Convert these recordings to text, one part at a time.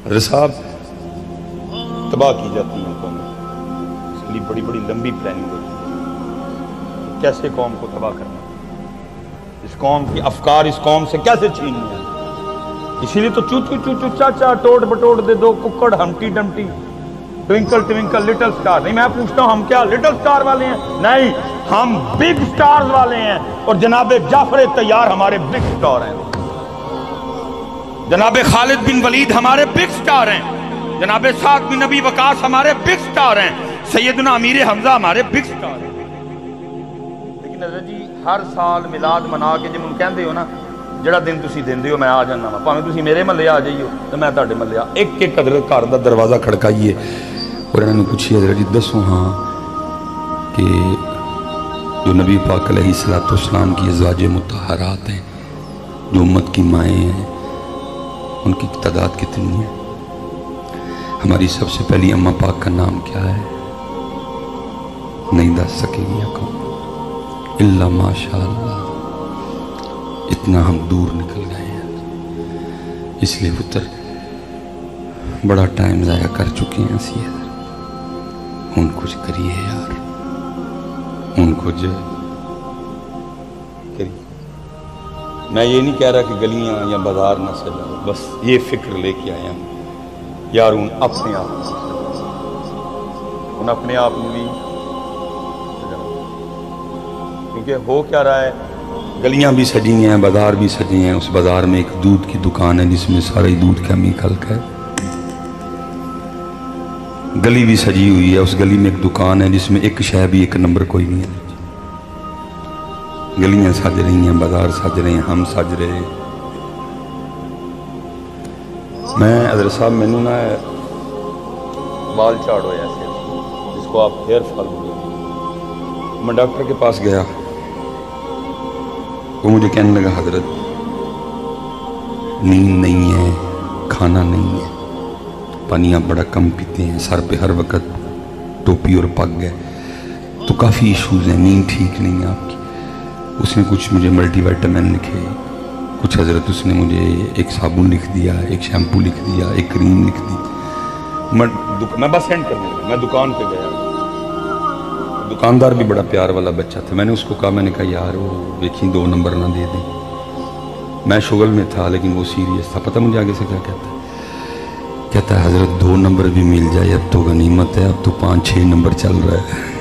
حضرت صاحب تباہ کی جاتی ہیں قومیں، اس کے لیے بڑی بڑی لمبی پلاننگ ہوتی ہے، کیسے قوم کو تباہ کرنا، اس قوم کی افکار اس قوم سے کیسے چھیننی ہے۔ اسی لیے تو چو چو چو چو چاچا ٹوٹ بٹوٹ دے دو ککڑ ہمٹی ڈمٹی ٹوینکل ٹوینکل لٹل سٹار۔ نہیں میں پوچھتا ہوں ہم کیا لٹل سٹار والے ہیں؟ نہیں، ہم بگ سٹارز والے ہیں، اور جناب جعفر طیار ہمارے بگ سٹار ہیں، جناب خالد بن ولید ہمارے بگ سٹار ہیں، جناب سعد بن نبی وقاص ہمارے بگ سٹار ہیں، سیدنا امیر حمزہ ہمارے بگ سٹار ہیں۔ لیکن حضرت جی ہر سال میلاد منا کے جب کہندے ہو نا جڑا دن تسی دیندے ہو میں آ جانا وا، بھاویں تسی میرے محلے آ جائیو تو میں تہاڈے محلے ایک ایک حضرت گھر دا دروازہ کھڑکائیے اور انہوں نے پوچھی حضرت جی دسو ہاں کہ جو نبی پاک علیہ السلام کی ازواج مطہرات ہیں، جو امت کی مائیں ہیں، ان کی تعداد کتنی ہے؟ ہماری سب سے پہلی اماں پاک کا نام کیا ہے؟ نہیں دس سکے گی کون؟ اللہ ماشاء اللہ، اتنا ہم دور نکل گئے ہیں، اس لیے پتر بڑا ٹائم ضائع کر چکے ہیں اسی حضرت، ان کچھ کریے یار، ان کچھ کریے۔ میں یہ نہیں کہہ رہا کہ گلیاں یا بازار نہ سجاؤ، بس یہ فکر لے کے آیا ہوں یار ان اپنے آپ میں بھی سجاؤ، کیونکہ ہو کیا رہا ہے، گلیاں بھی سجی ہیں، بازار بھی سجے ہیں، اس بازار میں ایک دودھ کی دکان ہے جس میں سارے دودھ کا می خلق ہے، گلی بھی سجی ہوئی ہے، اس گلی میں ایک دکان ہے جس میں ایک شے بھی ایک نمبر کوئی نہیں ہے، گلیاں سج رہی ہیں، بازار سج رہے ہیں، ہم سج رہے ہیں۔ میں حضرت صاحب میں نے نا بال چاڑ ہویا ایسے جس کو آپ ہیئر فال بولے، میں ڈاکٹر کے پاس گیا، وہ مجھے کہنے لگا حضرت نیند نہیں ہے، کھانا نہیں ہے، پانیاں بڑا کم پیتے ہیں، سر پہ ہر وقت ٹوپی اور پگ ہے، تو کافی ایشوز ہیں، نیند ٹھیک نہیں ہے آپ کی۔ اس نے کچھ مجھے ملٹی وائٹامن لکھے، کچھ حضرت اس نے مجھے ایک صابن لکھ دیا، ایک شیمپو لکھ دیا، ایک کریم لکھ دی۔ میں بس سینڈ کرنے لگا، میں دکان پہ گیا، دکاندار بھی بڑا پیار والا بچہ تھا، میں نے اس کو کہا، میں نے کہا یار وہ دیکھیں 2 نمبر نہ دے دیں، میں شغل میں تھا لیکن وہ سیریس تھا، پتہ مجھے آگے سے کیا کہتا ہے؟ کہتا ہے حضرت 2 نمبر بھی مل جائے اب تو غنیمت ہے، اب تو 5-6 نمبر چل رہا ہے۔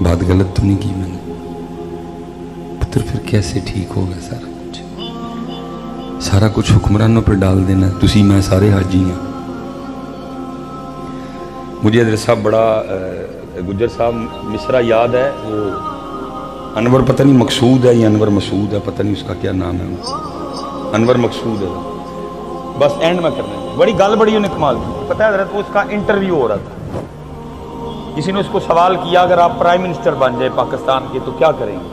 بات غلط تو نہیں کی میں نے؟ پتر پھر کیسے ٹھیک ہوگا سارا کچھ حکمرانوں پر ڈال دینا، تسی میں سارے حاجی ہیں۔ مجھے حضرت صاحب بڑا گجر صاحب مصرع یاد ہے، وہ انور پتہ نہیں مقصود ہے یا انور مسعود ہے، پتہ نہیں اس کا کیا نام ہے، انور مقصود ہے، بس اینڈ میں کرنا ہے، بڑی گل بڑی انہیں کمال کی، پتہ ہے حضرت وہ اس کا انٹرویو ہو رہا تھا، کسی نے اس کو سوال کیا اگر آپ پرائم منسٹر بن جائے پاکستان کے تو کیا کریں گے،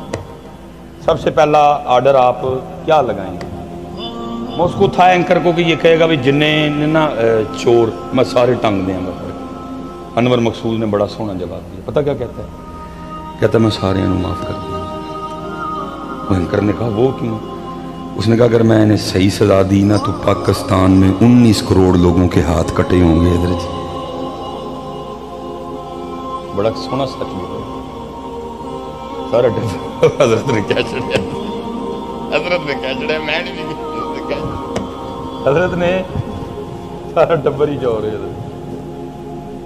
سب سے پہلا آرڈر آپ کیا لگائیں گے؟ میں اس کو تھا اینکر کو کہ یہ کہے گا بھی جنہیں نا چور میں سارے ٹنگ دیں گا۔ انور مقصود نے بڑا سونا جواب دیا، پتہ کیا کہتا ہے؟ کہتا ہے میں سارے انہوں معاف کر دوں گا۔ وہ اینکر نے کہا وہ کیوں؟ اس نے کہا اگر میں انہیں صحیح سزا دی نا تو پاکستان میں 19 کروڑ لوگوں کے ہاتھ کٹے ہوں گے۔ ادھر جی بڑا سونا سچ بولا سارا حضرت نے کیا چڑھیا، حضرت نے کیا چڑھیا، میں نہیں، حضرت نے سارا ٹبر ہی جوڑ رہے،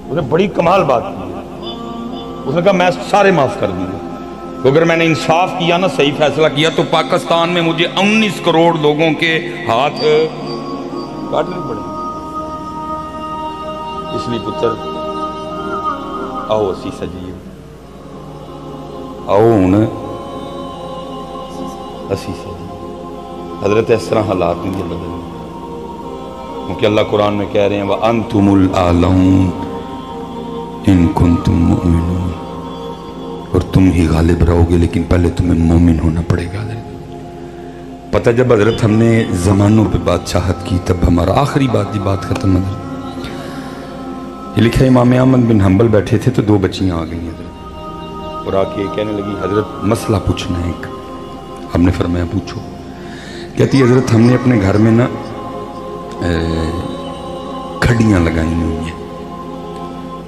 اس نے بڑی کمال بات کی، اس نے کہا میں سارے معاف کر دوں گا، اگر میں نے انصاف کیا نا صحیح فیصلہ کیا تو پاکستان میں مجھے 19 کروڑ لوگوں کے ہاتھ کاٹنے پڑے۔ اس لیے پتر آؤ اسی سجیے، آؤ ہوں اسی سجیے، حضرت اس طرح حالات نہیں بدلنے، کیونکہ اللہ قرآن میں کہہ رہے ہیں وَأَنْتُمُ الْأَعْلَوْنَ إِن كُنْتُم مُؤْمِنُونَ، اور تم ہی غالب رہو گے لیکن پہلے تمہیں مومن ہونا پڑے گا۔ پتہ جب حضرت ہم نے زمانوں پہ بادشاہت کی تب ہمارا آخری بات ختم ہے۔ یہ لکھا امام احمد بن حنبل بیٹھے تھے تو 2 بچیاں آ گئی حضرت، اور آ کے کہنے لگی حضرت مسئلہ پوچھنا ہے ایک۔ ہم نے فرمایا پوچھو۔ کہتی حضرت ہم نے اپنے گھر میں نا کھڈیاں لگائی ہوئی ہیں،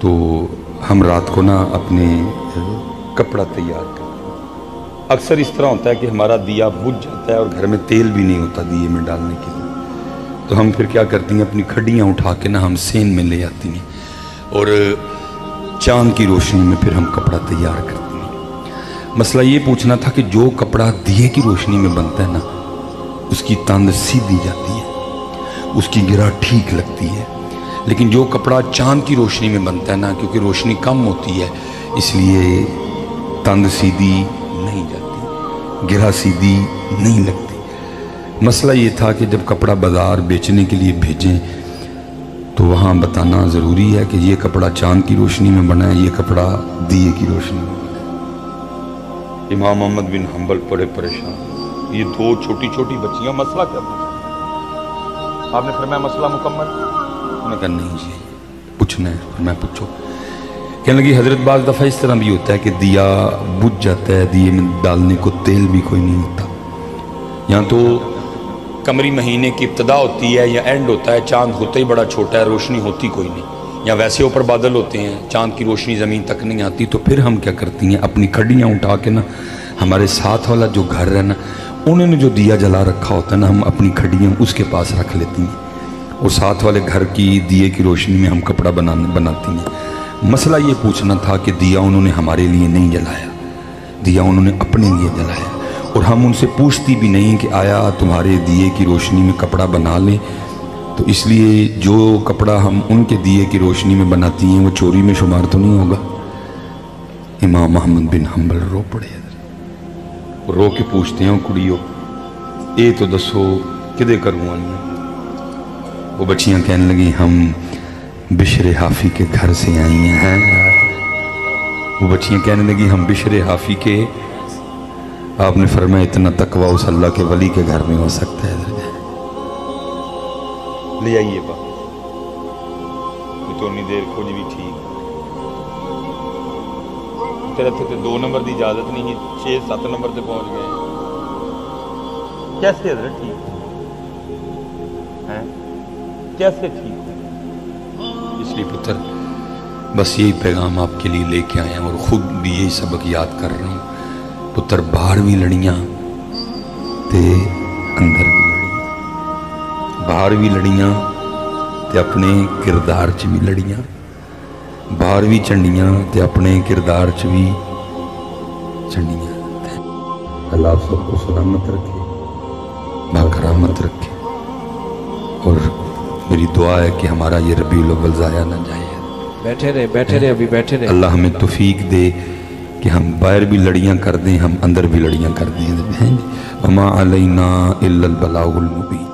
تو ہم رات کو نا اپنے کپڑا تیار کرتے ہیں۔ اکثر اس طرح ہوتا ہے کہ ہمارا دیا بجھ جاتا ہے اور گھر میں تیل بھی نہیں ہوتا دیے میں ڈالنے کے لیے، تو ہم پھر کیا کرتی ہیں، اپنی کھڈیاں اٹھا کے نا ہم سین میں لے آتی ہیں اور چاند کی روشنی میں پھر ہم کپڑا تیار کرتے ہیں۔ مسئلہ یہ پوچھنا تھا کہ جو کپڑا دیے کی روشنی میں بنتا ہے نا، اس کی تاند سیدھی جاتی ہے، اس کی گرہ ٹھیک لگتی ہے، لیکن جو کپڑا چاند کی روشنی میں بنتا ہے نا، کیونکہ روشنی کم ہوتی ہے اس لیے تاند سیدھی نہیں جاتی، گرہ سیدھی نہیں لگتی۔ مسئلہ یہ تھا کہ جب کپڑا بازار بیچنے کے لیے بھیجیں تو وہاں بتانا ضروری ہے کہ یہ کپڑا چاند کی روشنی میں بنا ہے، یہ کپڑا دیے کی روشنی میں بنا ہے۔ امام احمد بن حنبل بڑے پریشان، یہ دو چھوٹی چھوٹی بچیاں، مسئلہ کیا پوچھا؟ آپ نے فرمایا مسئلہ مکمل؟ انہوں نے کہا نہیں جی پوچھنا ہے، میں پوچھو۔ کہنے لگی حضرت بعض دفعہ اس طرح بھی ہوتا ہے کہ دیا بجھ جاتا ہے، دیے میں ڈالنے کو تیل بھی کوئی نہیں ہوتا، یہاں تو قمری مہینے کی ابتدا ہوتی ہے یا اینڈ ہوتا ہے، چاند ہوتا ہی بڑا چھوٹا ہے، روشنی ہوتی کوئی نہیں، یا ویسے اوپر بادل ہوتے ہیں، چاند کی روشنی زمین تک نہیں آتی، تو پھر ہم کیا کرتی ہیں، اپنی کھڈیاں اٹھا کے نا ہمارے ساتھ والا جو گھر ہے نا، انہوں نے جو دیا جلا رکھا ہوتا ہے نا، ہم اپنی کھڈیاں اس کے پاس رکھ لیتی ہیں اور ساتھ والے گھر کی دیے کی روشنی میں ہم کپڑا بناتی ہیں۔ مسئلہ یہ پوچھنا تھا کہ دیا انہوں نے ہمارے لیے نہیں جلایا، دیا انہوں نے اپنے لیے جلایا، اور ہم ان سے پوچھتی بھی نہیں کہ آیا تمہارے دیے کی روشنی میں کپڑا بنا لیں، تو اس لیے جو کپڑا ہم ان کے دیے کی روشنی میں بناتی ہیں وہ چوری میں شمار تو نہیں ہوگا؟ امام احمد بن حنبل رو پڑے، رو کے پوچھتے ہیں کڑیو اے تو دسو کدے کروں آئیں؟ وہ بچیاں کہنے لگی ہم بشر حافی کے گھر سے آئی ہیں۔ وہ بچیاں کہنے لگی ہم بشر حافی کے، آپ نے فرمایا اتنا تقوی اس اللہ کے ولی کے گھر میں ہو سکتا ہے، لے آئیے بات تو انی دیر کچھ بھی ٹھیک تیرے تھے 2 نمبر دی اجازت نہیں، 6-7 نمبر تے پہنچ گئے، کیسے حضرت ٹھیک ہیں، کیسے ٹھیک ہو؟ اس لیے پتر بس یہی پیغام آپ کے لیے لے کے آئے ہیں، اور خود بھی یہی سبق یاد کر رہا ہوں، پتر باہر بھی لڑیاں تے اندر بھی لڑیاں، باہر بھی لڑیاں تے اپنے کردار چ بھی لڑیاں، باہر بھی چنڈیاں تے اپنے کردار چ بھی چنڈیاں۔ اللہ سب کو سلامت رکھے، باکرامت رکھے، اور میری دعا ہے کہ ہمارا یہ ربیع الاول ضائع نہ جائے۔ بیٹھے رہے ابھی بیٹھے رہے۔ اللہ ہمیں توفیق دے کہ ہم باہر بھی لڑیاں کر دیں، ہم اندر بھی لڑیاں کر دیں۔ وما علینا الا البلاغ المبین۔